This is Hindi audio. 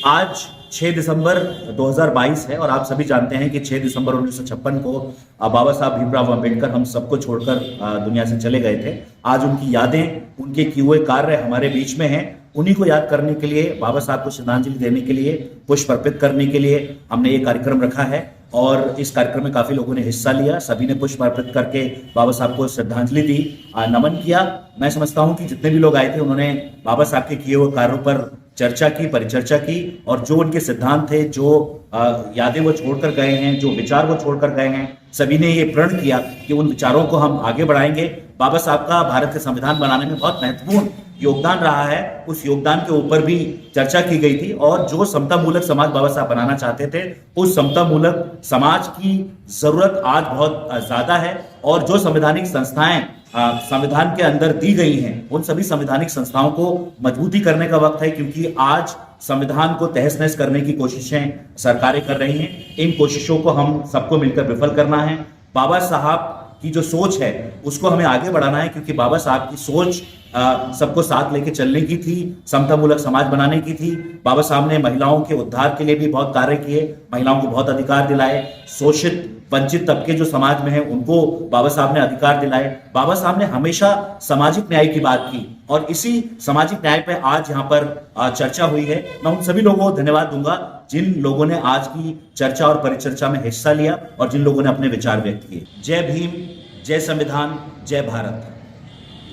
आज 6 दिसंबर 2022 है और आप सभी जानते हैं कि 6 दिसंबर 1956 को बाबा साहब भीमराव अंबेडकर हम सबको छोड़कर दुनिया से चले गए थे। आज उनकी यादें, उनके किए हुए कार्य हमारे बीच में हैं। उन्हीं को याद करने के लिए, बाबा साहब को श्रद्धांजलि देने के लिए, पुष्प अर्पित करने के लिए हमने ये कार्यक्रम रखा है और इस कार्यक्रम में काफी लोगों ने हिस्सा लिया। सभी ने पुष्प अर्पित करके बाबा साहब को श्रद्धांजलि दी, नमन किया। मैं समझता हूं कि जितने भी लोग आए थे उन्होंने बाबा साहब के किए हुए कार्यों पर चर्चा की, परिचर्चा की और जो उनके सिद्धांत थे, जो यादें वो छोड़कर गए हैं, जो विचार वो छोड़कर गए हैं, सभी ने ये प्रण किया कि उन विचारों को हम आगे बढ़ाएंगे। बाबा साहब का भारत के संविधान बनाने में बहुत महत्वपूर्ण योगदान रहा है। उस योगदान के ऊपर भी चर्चा की गई थी और जो समता मूलक समाज बाबा साहब बनाना चाहते थे, उस समता मूलक समाज की जरूरत आज बहुत ज्यादा है। और जो संवैधानिक संस्थाएं संविधान के अंदर दी गई हैं, उन सभी संवैधानिक संस्थाओं को मजबूती करने का वक्त है, क्योंकि आज संविधान को तहस नहस करने की कोशिशें सरकारें कर रही हैं। इन कोशिशों को हम सबको मिलकर विफल करना है। बाबा साहब की जो सोच है उसको हमें आगे बढ़ाना है, क्योंकि बाबा साहब की सोच सबको साथ लेके चलने की थी, समतामूलक समाज बनाने की थी। बाबा साहब ने महिलाओं के उद्धार के लिए भी बहुत कार्य किए, महिलाओं को बहुत अधिकार दिलाए। शोषित वंचित तबके जो समाज में है उनको बाबा साहब ने अधिकार दिलाए। बाबा साहब ने हमेशा सामाजिक न्याय की बात की और इसी सामाजिक न्याय पे आज यहाँ पर चर्चा हुई है। मैं उन सभी लोगों को धन्यवाद दूंगा जिन लोगों ने आज की चर्चा और परिचर्चा में हिस्सा लिया और जिन लोगों ने अपने विचार व्यक्त किए। जय भीम, जय संविधान, जय भारत।